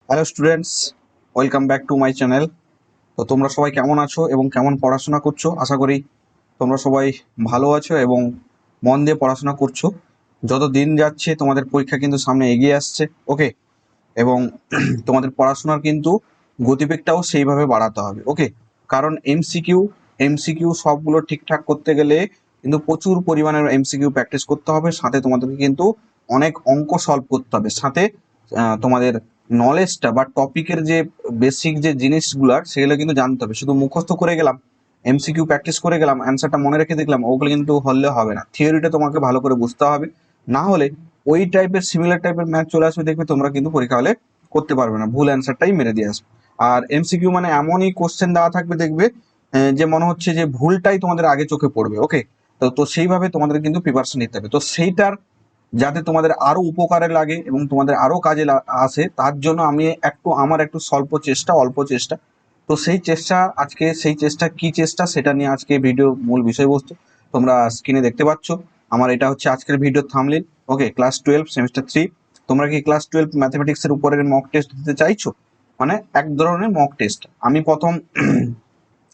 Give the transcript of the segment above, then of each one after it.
Hello students, welcome back to my channel. তো তোমরা সবাই কেমন আছো এবং কেমন পড়াশোনা করছো? আশা করি তোমরা সবাই ভালো আছো এবং মন দিয়ে পড়াশোনা করছো। যত দিন যাচ্ছে তোমাদের পরীক্ষা কিন্তু সামনে এগিয়ে আসছে, ওকে। এবং তোমাদের পড়াশোনার কিন্তু গতিবেগটাও সেইভাবে বাড়াতে হবে, ওকে। কারণ এমসিকিউ সবগুলো ঠিকঠাক করতে গেলে কিন্তু প্রচুর পরিমাণের এমসিকিউ প্র্যাকটিস করতে হবে, সাথে তোমাদেরকে কিন্তু অনেক অঙ্ক সলভ করতে হবে, সাথে তোমাদের নলেজটা বা টপিকের যে বেসিক যে জিনিসগুলো সেগুলো কিন্তু জানতে হবে। শুধু মুখস্থ করে গেলাম, এমসিকিউ প্র্যাকটিস করে গেলাম, অ্যান্সারটা মনে রেখে দেখলাম, ওগুলো কিন্তু হলে হবে না। থিওরিটা তোমাকে ভালো করে বুঝতে হবে, না হলে ওই টাইপের সিমিলার টাইপের ম্যাথ চলে আসবে, দেখবে তোমরা কিন্তু পরীক্ষা হলে করতে পারবে না, ভুল অ্যান্সারটাই মেরে দিয়ে আসবে। আর এমসিকিউ মানে এমনই কোশ্চেন দেওয়া থাকবে, দেখবে যে মনে হচ্ছে যে ভুলটাই তোমাদের আগে চোখে পড়বে, ওকে। তো সেইভাবে তোমাদের কিন্তু প্রিপারেশন নিতে হবে। তো সেইটার যাতে তোমাদের আরো উপকারে লাগে এবং তোমাদের আরো কাজে আসে, তার জন্য আমি আমার একটু অল্প চেষ্টা। তো সেই চেষ্টা কি চেষ্টা সেটা নিয়ে আজকে ভিডিও মূল বিষয়বস্তু তোমরা স্ক্রিনে দেখতে পাচ্ছ। আমার এটা হচ্ছে আজকের video thumbnail, okay. Class 12 semester 3। তোমরা কি ক্লাস 12 ম্যাথমেটিক্স এর উপরের মক টেস্ট দিতে চাইছো? মানে এক ধরনের মক টেস্ট। আমি প্রথম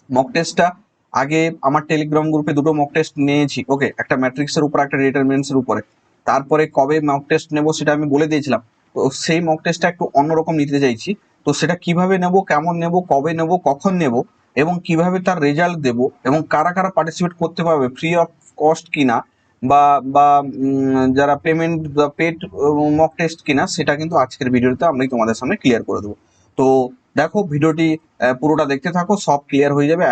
মক টেস্টটা আগে আমার টেলিগ্রাম গ্রুপে দুটো মক টেস্ট নিয়েছি, ওকে। একটা ম্যাট্রিক্সের উপর, একটা ডিটারমিনেন্টস এর উপরে। তারপরে কবে মক টেস্ট নেবো সেটা আমি বলে দিয়েছিলাম। তো সেই মক টেস্টটা একটু অন্যরকম নিতে চাইছি। তো সেটা কিভাবে নেব, কেমন নেব, কবে নেব, কখন নেব এবং কিভাবে তার রেজাল্ট দেব এবং কারা কারা পার্টিসিপেট করতে পারবে, ফ্রি অফ কস্ট কিনা বা বা যারা পেমেন্ট বা পেড মক টেস্ট কিনা, সেটা কিন্তু আজকের ভিডিওতে আমি তোমাদের সামনে ক্লিয়ার করে দেবো। তো দেখো, ভিডিওটি পুরোটা দেখতে থাকো, সব ক্লিয়ার হয়ে যাবে।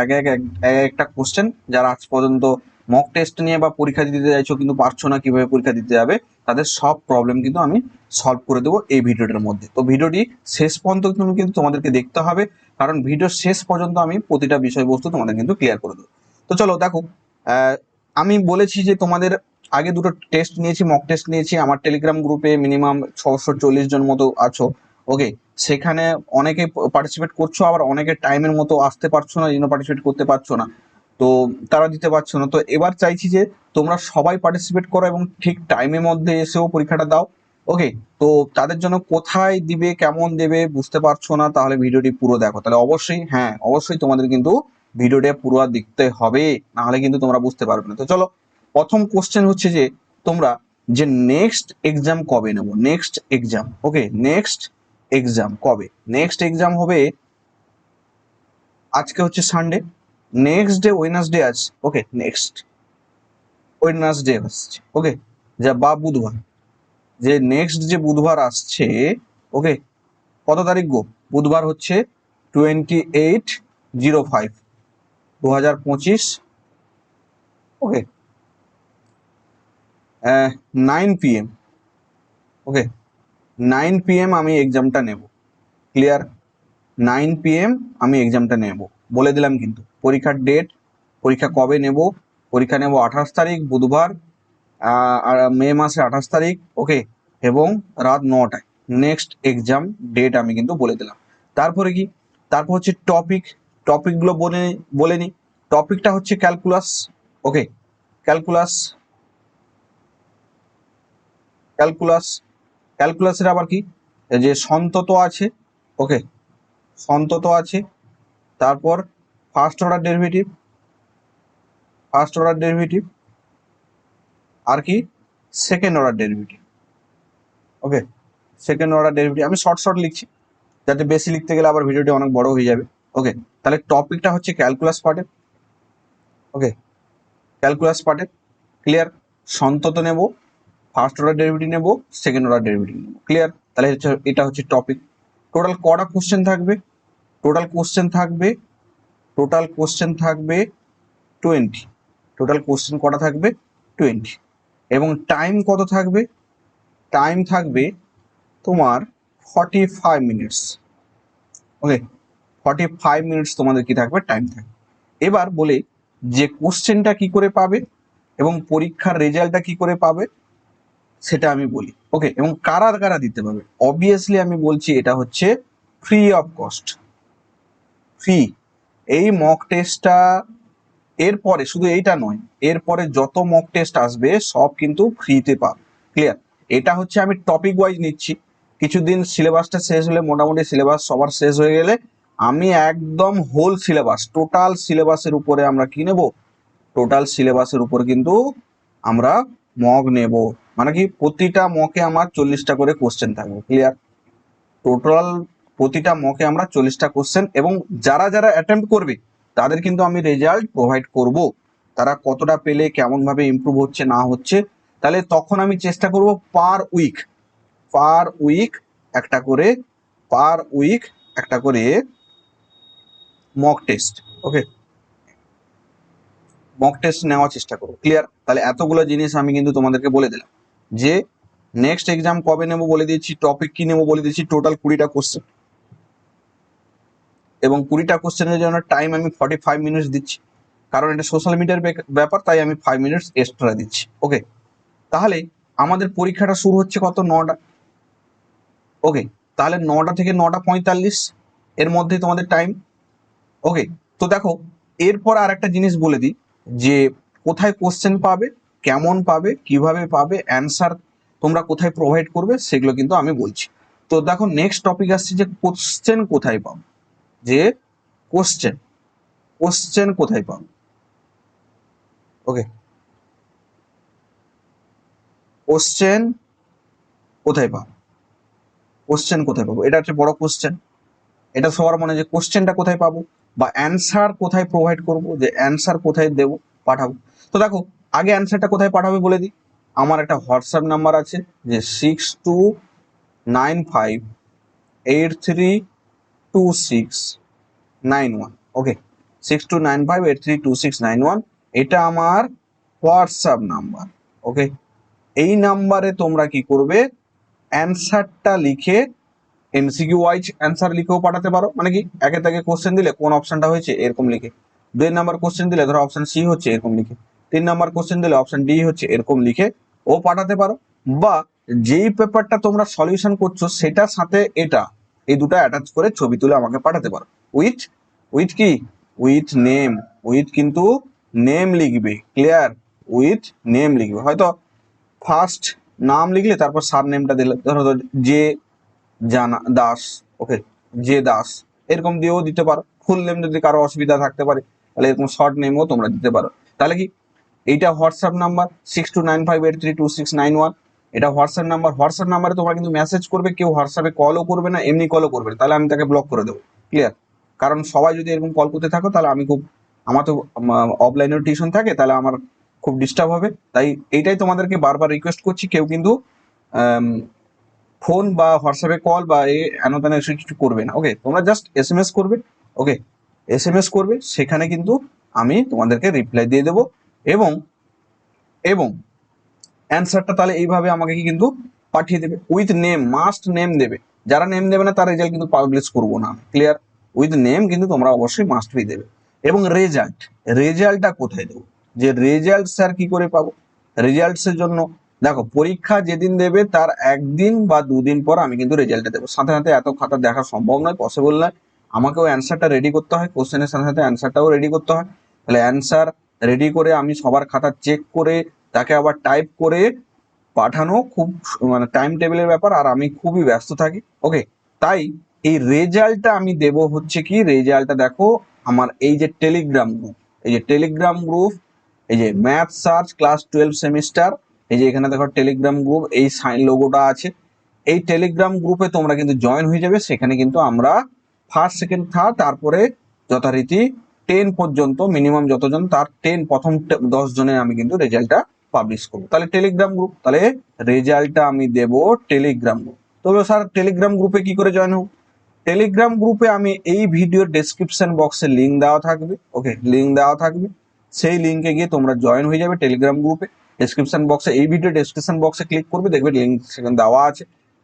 একটা কোশ্চেন যারা আজ পর্যন্ত মক টেস্ট নিয়ে বা পরীক্ষা দিতে চাইছো কিন্তু পারছো না কিভাবে পরীক্ষা দিতে যাবে, তাদের সব প্রবলেম কিন্তু আমি সলভ করে দেবো এই ভিডিওটার মধ্যে। তো ভিডিওটি শেষ পর্যন্ত তুমি কিন্তু তোমাদেরকে দেখতে হবে, কারণ ভিডিও শেষ পর্যন্ত আমি প্রতিটা বিষয়বস্তু তোমাদের কিন্তু ক্লিয়ার করে দেবো। তো চলো দেখো, আমি বলেছি যে তোমাদের আগে দুটো টেস্ট নিয়েছি, মক টেস্ট নিয়েছি। আমার টেলিগ্রাম গ্রুপে মিনিমাম 640 জন মতো আছো, ওকে। সেখানে অনেকে পার্টিসিপেট করছো, আবার অনেকে টাইমের মতো আসতে পারছো না, জন্য পার্টিসিপেট করতে পারছো না। তো তারা দিতে পারছো না। তো এবার চাইছি যে তোমরা সবাই পার্টিসিপেট করো এবং ঠিক টাইমের মধ্যে এসেও পরীক্ষাটা দাও, ওকে। তো তাদের জন্য কোথায় দিবে, কেমন দেবে বুঝতে পারছো না, তাহলে ভিডিওটি পুরো দেখো। তাহলে অবশ্যই, হ্যাঁ অবশ্যই তোমাদের কিন্তু ভিডিওটা পুরো দেখতে হবে, নাহলে কিন্তু তোমরা বুঝতে পারবে না। তো চলো, প্রথম কোশ্চেন হচ্ছে যে তোমরা যে নেক্সট এক্সাম কবে নেবো, নেক্সট এক্সাম, ওকে। নেক্সট এক্সাম কবে? নেক্সট এক্সাম হবে, আজকে হচ্ছে সানডে, নেক্সট ডে ওয়েডনেসডে আছে, ওকে। নেক্সট ওয়েডনেসডে আসছে, ওকে, যা বা বুধবার। যে নেক্সট যে বুধবার আসছে, ওকে, কত তারিখ গো? বুধবার হচ্ছে 28/05 2025, ওকে। 9 PM, ওকে। 9 PM আমি এক্সামটা নেব, ক্লিয়ার। 9 PM আমি এক্সামটা নেব, বলে দিলাম কিন্তু। পরীক্ষার ডেট, পরীক্ষা কবে নেব? পরীক্ষা নেব 28 তারিখ বুধবার, আর মে মাসে 28 তারিখ, ওকে। এবং রাত 9টায় নেক্সট এক্সাম ডেট আমি কিন্তু বলে দিলাম। তারপরে কি? তারপর হচ্ছে টপিকগুলো বলে নি। টপিকটা হচ্ছে ক্যালকুলাস, ওকে। ক্যালকুলাস ক্যালকুলাস ক্যালকুলাসের আবার কি, এই যে সন্তত আছে, ওকে। সন্তত আছে। তারপর ফার্স্ট অর্ডার ডেরিভেটিভ, আর কি সেকেন্ড অর্ডার ডেরিভেটিভ, ওকে। সেকেন্ড অর্ডার ডেরিভেটিভ আমি শর্ট লিখছি, যাতে বেশি লিখতে গেলে আবার ভিডিওটি অনেক বড় হয়ে যাবে, ওকে। তাহলে টপিকটা হচ্ছে ক্যালকুলাস পার্টের, ওকে। ক্যালকুলাস পার্টের, ক্লিয়ার। সন্তত নেব, ফার্স্ট অর্ডার ডেরিভেটিভ নেব, সেকেন্ড অর্ডার ডেরিভেটিভ নেব, ক্লিয়ার। তাহলে এটা হচ্ছে টপিক। টোটাল কটা কোশ্চেন থাকবে? টোটাল কোশ্চেন থাকবে টোটাল কোশ্চেন থাকবে 20। টোটাল কোশ্চেন কটা থাকবে? 20। এবং টাইম কত থাকবে? টাইম থাকবে তোমার 45 মিনিটস, ওকে। 45 মিনিটস তোমাদের কি থাকবে? টাইম থাকবে। এবার বলে যে কোশ্চেনটা কি করে পাবে এবং পরীক্ষার রেজাল্টটা কি করে পাবে সেটা আমি বলি, ওকে। এবং কারা কারা দিতে পারবে? অবভিয়াসলি আমি বলছি এটা হচ্ছে ফ্রি অফ কস্ট, ফ্রি। এই মক টেস্টটা এরপরে শুধু এইটা নয়, এরপরে যত মক টেস্ট আসবে সব কিন্তু ফ্রিতে পাবে, ক্লিয়ার। এটা হচ্ছে আমি টপিক ওয়াইজ নিচ্ছি, কিছুদিন সিলেবাসটা শেষ হলে, মোটামুটি সিলেবাস সবার শেষ হয়ে গেলে আমি একদম হোল সিলেবাস, টোটাল সিলেবাসের উপরে আমরা কি নেব, টোটাল সিলেবাসের উপর কিন্তু আমরা মক নেব। মানে কি প্রতিটা মকে আমার 40টা করে কোশ্চেন থাকবে। ক্লিয়ার? টোটাল প্রতিটা মকে আমরা 40টা কোশ্চেন, এবং যারা যারা অ্যাটেম্প্ট করবে তাদের কিন্তু আমি রেজাল্ট প্রোভাইড করব, তারা কতটা পেলে, কেমন ভাবে ইমপ্রুভ হচ্ছে না হচ্ছে। তাহলে তখন আমি চেষ্টা করব পার উইক একটা করে, পার উইক একটা করে মক টেস্ট, ওকে, মক টেস্ট নেওয়ার চেষ্টা করবো। ক্লিয়ার? তাহলে এতগুলো জিনিস আমি কিন্তু তোমাদেরকে বলে দিলাম যে নেক্সট এক্সাম কবে নেবো বলে দিয়েছি, টপিক কি নেবো বলে দিয়েছি, টোটাল 20টা কোশ্চেন, এবং 20টা কোশ্চেনের জন্য টাইম আমি 45 মিনিটস দিচ্ছি, কারণ এটা সোশ্যাল মিডিয়ার ব্যাপার, তাই আমি 5 মিনিটস এক্সট্রা দিচ্ছি। ওকে, তাহলে আমাদের পরীক্ষাটা শুরু হচ্ছে কত, 9টা। ওকে, তাহলে 9টা থেকে 9টা 45 এর মধ্যে তোমাদের টাইম। ওকে, তো দেখো এরপর আর একটা জিনিস বলে দিই যে কোথায় কোশ্চেন পাবে, কেমন পাবে, কিভাবে পাবে, অ্যান্সার তোমরা কোথায় প্রোভাইড করবে, সেগুলো কিন্তু আমি বলছি। তো দেখো নেক্সট টপিক আসছে যে কোশ্চেন কোথায় পাবো, যে কোশ্চেন কোথায় পাবো। ওকে, কোশ্চেন কোথায় পাবো, কোশ্চেন কোথায় পাবো, এটা হচ্ছে বড় কোশ্চেন। এটা সবার মনে, যে কোশ্চেনটা কোথায় পাবো বা অ্যান্সার কোথায় প্রোভাইড করব, যে অ্যান্সার কোথায় দেবো, পাঠাবো। তো দেখো আগে অ্যান্সারটা কোথায় পাঠাবে বলে দিই। আমার একটা হোয়াটসঅ্যাপ নাম্বার আছে, যে 6295832691। ওকে, 6295832691, এটা আমার হোয়াটসঅ্যাপ নাম্বার। ওকে, এই নাম্বারে তোমরা কি করবে, অ্যান্সারটা লিখে এমসিকিউ ওয়াইজ অ্যান্সার লিখেও পাঠাতে পারো। মানে কি একে থেকে কোশ্চেন দিলে কোন অপশনটা হয়েছে এরকম লিখে, 2 নাম্বার কোশ্চেন দিলে ধরো অপশন সি হচ্ছে এরকম লিখে, 3 নাম্বার কোশ্চেন দিলে অপশন ডি হচ্ছে এরকম লিখে ও পাঠাতে পারো। বা যেই পেপারটা তোমরা সলিউশন করছো সেটার সাথে এটা, এই দুটো অ্যাটাচ করে ছবি তুলে আমাকে পাঠাতে পারো। উইথ উইথ কি, উইথ নেম, উইথ কিন্তু নেম লিখবে। ক্লিয়ার? উইথ নেম লিখবে। হয়তো ফার্স্ট নাম লিখলে তারপর সার নেমটা দিলে, ধরো যে জানা দাস, ওকে, যে দাস, এরকম দিয়েও দিতে পারো। ফুল নেম যদি কারো অসুবিধা থাকতে পারে তাহলে এরকম শর্ট নেমও তোমরা দিতে পারো। তাহলে কি এইটা হোয়াটসঅ্যাপ নাম্বার 6295832691, এটা হোয়াটসঅ্যাপ নাম্বার। হোয়াটসঅ্যাপ নাম্বারে তোমরা কিন্তু মেসেজ করবে, কেউ হোয়াটসঅ্যাপে কলও করবে না, এমনি কলও করবে না, তাহলে আমি তাকে ব্লক করে দেবো। ক্লিয়ার? কারণ সবাই যদি এরকম কল করতে থাকো তাহলে আমি খুব, আমার তো অফলাইনেও টিউশন থাকে, তাহলে আমার খুব ডিস্টার্ব হবে। তাই এইটাই তোমাদেরকে বারবার রিকোয়েস্ট করছি, কেউ কিন্তু ফোন বা হোয়াটসঅ্যাপে কল বা এন তেন এসে কিছু করবে না। ওকে, তোমরা জাস্ট এসএমএস করবে। ওকে, এসএমএস করবে, সেখানে কিন্তু আমি তোমাদেরকে রিপ্লাই দিয়ে দেবো, এবং এবং অ্যান্সারটা তাহলে এইভাবে আমাকে কিন্তু পাঠিয়ে দেবে। উইথ নেম, মাস্ট নেম দেবে। যারা নেম দেবে না তার রেজাল্ট কিন্তু পাবলিশ করবো না। ক্লিয়ার? উইথ নেম কিন্তু তোমরা অবশ্যই মাস্ট বি দেবে। এবং রেজাল্টটা কোথায় দেবো, যে রেজাল্ট স্যার কি করে পাবো। রেজাল্টসের জন্য দেখো পরীক্ষা যেদিন দেবে তার 1 দিন বা 2 দিন পর আমি কিন্তু রেজাল্টটা দেবো। সাথে সাথে এত খাতা দেখা সম্ভব নয়, পসিবল নয়। আমাকেও অ্যান্সারটা রেডি করতে হয়, কোশ্চেনের সাথে সাথে অ্যান্সারটাও রেডি করতে হয়। তাহলে অ্যান্সার রেডি করে আমি সবার খাতা চেক করে তাকে আবার টাইপ করে পাঠানো খুব মানে টাইম টেবিলের ব্যাপার, আর আমি খুবই ব্যস্ত থাকি। ওকে, তাই এই রেজাল্টটা আমি দেব হচ্ছে কি, রেজাল্টটা দেখো আমার এই যে টেলিগ্রাম গ্রুপ, এই যে টেলিগ্রাম গ্রুপ, এই যে ম্যাথ সার্চ ক্লাস 12 সেমিস্টার, এই যে এখানে দেখো টেলিগ্রাম গ্রুপ, এই সাইন লোগোটা আছে। এই টেলিগ্রাম গ্রুপে তোমরা কিন্তু জয়েন হয়ে যাবে। সেখানে কিন্তু আমরা ফার্স্ট সেকেন্ড থার্ড, তারপরে যথারীতি 10 পর্যন্ত, মিনিমাম যতজন তার 10, প্রথম 10 জনের আমি কিন্তু রেজাল্টটা পাবলিশ করবো। তাহলে টেলিগ্রাম গ্রুপ, তাহলে রেজাল্টটা আমি দেব টেলিগ্রাম গ্রুপ। তবে স্যার টেলিগ্রাম গ্রুপে কি করে জয়েন হবো? টেলিগ্রাম গ্রুপে আমি এই ভিডিওর ডেসক্রিপশন বক্সে লিঙ্ক দেওয়া থাকবে। ওকে, লিঙ্ক দেওয়া থাকবে, সেই লিঙ্কে গিয়ে তোমরা জয়েন হয়ে যাবে টেলিগ্রাম গ্রুপে। ডেসক্রিপশন বক্সে, এই ভিডিও ডেসক্রিপশন বক্সে ক্লিক করবে, দেখবে লিঙ্ক সেখানে দেওয়া আছে।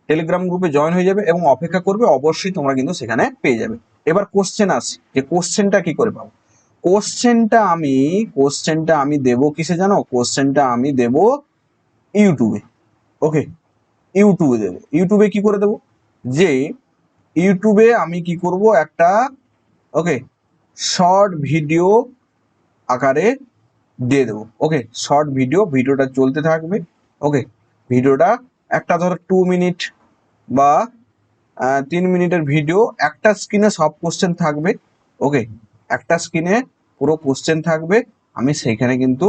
টেলিগ্রাম গ্রুপে জয়েন হয়ে যাবে এবং অপেক্ষা করবে, অবশ্যই তোমরা কিন্তু সেখানে পেয়ে যাবে। এবার কোশ্চেন আসি, যে কোশ্চেনটা কি করে পাবো। কোশ্চেনটা আমি দেবো কিসে জানো? কোশ্চেনটা আমি দেব ইউটিউবে। ওকে, ইউটিউবে দেবো। ইউটিউবে কি করে দেবো, যে ইউটিউবে আমি কি করব, একটা ওকে শর্ট ভিডিও আকারে দিয়ে দেবো। ওকে, শর্ট ভিডিওটা চলতে থাকবে। ওকে, ভিডিওটা একটা ধরো 2 মিনিট বা 3 মিনিটের ভিডিও, একটা স্ক্রিনে সব কোশ্চেন থাকবে। ওকে, একটা স্ক্রিনে পুরো কোশ্চেন থাকবে, আমি সেইখানে কিন্তু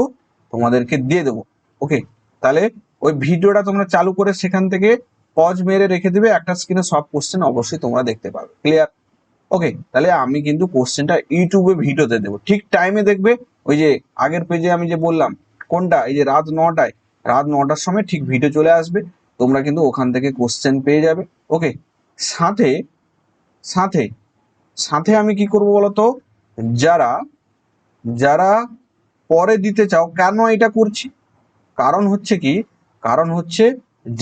তোমাদেরকে দিয়ে দেবো। ওকে, তাহলে ওই ভিডিওটা তোমরা চালু করে সেখান থেকে পজ মেরে রেখে দেবে, একটা স্ক্রিনে সব কোশ্চেন অবশ্যই তোমরা দেখতে পাবে। ক্লিয়ার? ওকে, তাহলে আমি কিন্তু কোশ্চেনটা ইউটিউবে ভিডিওতে দেবো, ঠিক টাইমে দেখবে। ওই যে আগের পেজে আমি যে বললাম কোনটা, এই যে রাত 9টায়, রাত 9টার সময় ঠিক ভিডিও চলে আসবে, তোমরা কিন্তু ওখান থেকে কোশ্চেন পেয়ে যাবে। ওকে, সাথে সাথে সাথে আমি কি করব বলতো, যারা যারা পরে দিতে চাও, কেন এটা করছি, কারণ হচ্ছে কি, কারণ হচ্ছে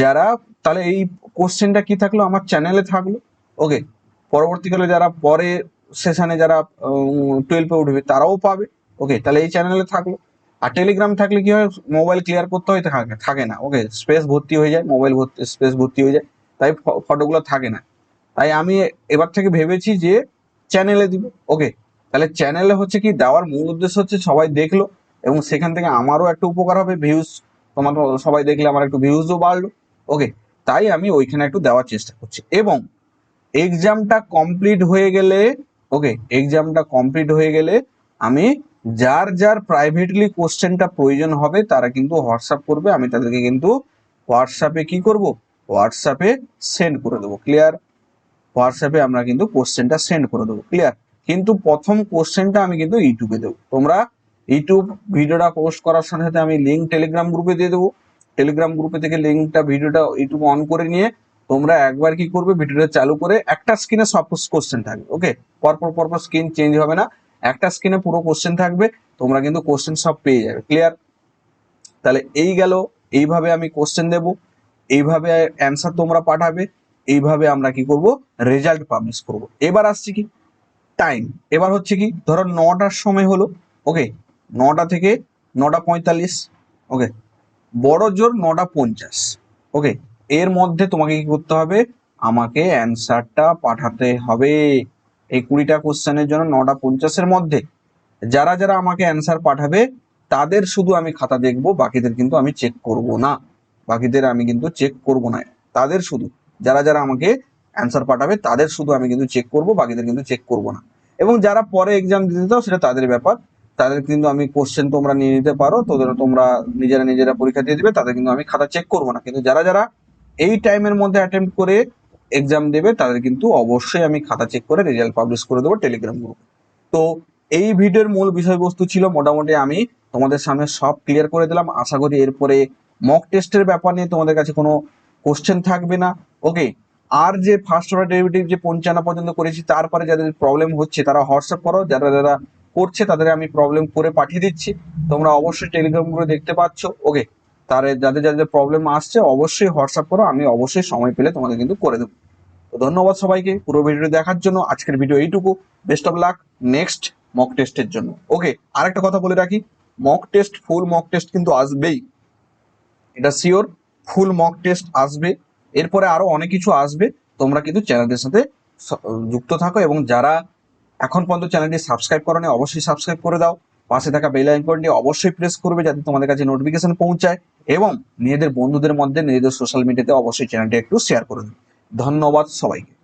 যারা, তাহলে এই কোশ্চেনটা কি থাকলো, আমার চ্যানেলে থাকলো। ওকে, পরবর্তীকালে যারা পরে সেশনে যারা 12-এ উঠবে তারাও পাবে। ওকে, তাহলে এই চ্যানেলে থাকলো। আর টেলিগ্রাম থাকলে কি হয়, মোবাইল ক্লিয়ার করতে হয়, থাকে না। ওকে, স্পেস ভর্তি হয়ে যায়, মোবাইল ভর্তি, স্পেস ভর্তি হয়ে যায়, তাই ফটোগুলো থাকে না। তাই আমি এবার থেকে ভেবেছি যে চ্যানেলে দিব। ওকে, তাহলে চ্যানেলে হচ্ছে কি, দেওয়ার মূল উদ্দেশ্য হচ্ছে সবাই দেখলো এবং সেখান থেকে আমারও একটা উপকার হবে, ভিউজ, তোমার সবাই দেখলে আমার একটু ভিউজও বাড়লো। ওকে, তাই আমি ওইখানে একটু দেওয়ার চেষ্টা করছি। এবং এক্সামটা কমপ্লিট হয়ে গেলে, ওকে, এক্সামটা কমপ্লিট হয়ে গেলে আমি যার যার প্রাইভেটলি কোশ্চেনটা প্রয়োজন হবে তারা কিন্তু হোয়াটসঅ্যাপ করবে, আমি তাদেরকে কিন্তু হোয়াটসঅ্যাপে কি করব, হোয়াটসঅ্যাপে সেন্ড করে দেবো। ক্লিয়ার? হোয়াটসঅ্যাপে আমরা কিন্তু কোশ্চেনটা সেন্ড করে দেবো। ক্লিয়ার? কিন্তু প্রথম কোশ্চেনটা আমি কিন্তু ইউটিউবে দেবো। তোমরা ইউটিউব ভিডিওটা পোস্ট করার সাথে সাথে আমি লিঙ্ক টেলিগ্রাম গ্রুপে দিয়ে দেবো। টেলিগ্রাম গ্রুপে থেকে লিঙ্কটা, ভিডিওটা ইউটিউব অন করে নিয়ে তোমরা একবার কি করবে, ভিডিওটা চালু করে একটা স্ক্রিনে সব কোশ্চেন থাকবে। ওকে, পরপর পরপর স্ক্রিন চেঞ্জ হবে না, একটা স্ক্রিনে পুরো কোশ্চেন থাকবে, তোমরা কিন্তু কোশ্চেন সব পেয়ে যাবে। ক্লিয়ার? তাহলে এই গেল, এইভাবে আমি কোশ্চেন দেব, এইভাবে অ্যান্সার তোমরা পাঠাবে, এইভাবে আমরা কি করব, রেজাল্ট পাবলিশ করব। এবার আসছি কি, টাইম। এবার হচ্ছে কি, ধরো 9টার সময় হলো। ওকে, 9টা থেকে 9টা 45। ওকে, বড় জোর 9টা 50। ওকে, এর মধ্যে তোমাকে কি করতে হবে, আমাকে অ্যান্সারটা পাঠাতে হবে। এই 20টা কোশ্চেনের জন্য 9টা 50-এর মধ্যে যারা যারা আমাকে অ্যান্সার পাঠাবে তাদের শুধু আমি খাতা দেখব, বাকিদের কিন্তু আমি চেক করব না। বাকিদের আমি কিন্তু চেক করব না, তাদের শুধু, যারা যারা আমাকে অ্যান্সার পাঠাবে তাদের শুধু আমি কিন্তু চেক করব, বাকিদের কিন্তু চেক করব না। এবং যারা পরে এক্সাম দিতে চাও সেটা তাদের ব্যাপার, তাদের কিন্তু আমি কোশ্চেন তোমরা নিয়ে নিতে পারো, তোমরা নিজেরা নিজেরা পরীক্ষা দিয়ে দিবে, তাদের কিন্তু আমি খাতা চেক করব না। কিন্তু যারা যারা এই টাইমের মধ্যে অ্যাটেম্প্ট করে এক্সাম দেবে তাদের কিন্তু অবশ্যই আমি খাতা চেক করে রেজাল্ট পাবলিশ করে দেবো টেলিগ্রাম গ্রুপে। তো এই ভিডিওর মূল বিষয়বস্তু ছিল মোটামুটি, আমি তোমাদের সামনে সব ক্লিয়ার করে দিলাম। আশা করি এরপরে মক টেস্টের ব্যাপার নিয়ে তোমাদের কাছে কোনো কোশ্চেন থাকবে না। ওকে, আর যে ফার্স্ট অর্ডার ডেরিভেটিভ যে 55 পর্যন্ত করেছি, তারপরে যাদের প্রবলেম হচ্ছে তারা হোয়াটসঅ্যাপ করো, যারা যারা করছে তাদের আমি প্রবলেম করে পাঠিয়ে দিচ্ছি, তোমরা অবশ্যই টেলিগ্রাম গ্রুপে দেখতে পাচ্ছ। ওকে, তারে যাদের যাদের প্রবলেম আসছে অবশ্যই হোয়াটসঅ্যাপ করো, আমি অবশ্যই সময় পেলে তোমাদের কিন্তু করে দেবো। তো ধন্যবাদ সবাইকে পুরো ভিডিওটি দেখার জন্য। আজকের ভিডিও এইটুকু। Best of luck next mock টেস্টের জন্য। ওকে, আরেকটা কথা বলে রাখি, mock test, full mock test কিন্তু আসবেই, এটা শিওর। ফুল মক টেস্ট আসবে, এরপরে আরো অনেক কিছু আসবে। তোমরা কিন্তু চ্যানেলের সাথে যুক্ত থাকো, এবং যারা এখন পর্যন্ত চ্যানেলটি সাবস্ক্রাইব করোনি অবশ্যই সাবস্ক্রাইব করে দাও। পাশে থাকা বেল আইকনটি অবশ্যই প্রেস করবে যাতে তোমাদের কাছে নোটিফিকেশন পৌঁছায়, এবং নিজেদের বন্ধুদের মধ্যে, নিজেদের সোশ্যাল মিডিয়াতে অবশ্যই চ্যানেলটি একটু শেয়ার করে দিন। ধন্যবাদ সবাইকে।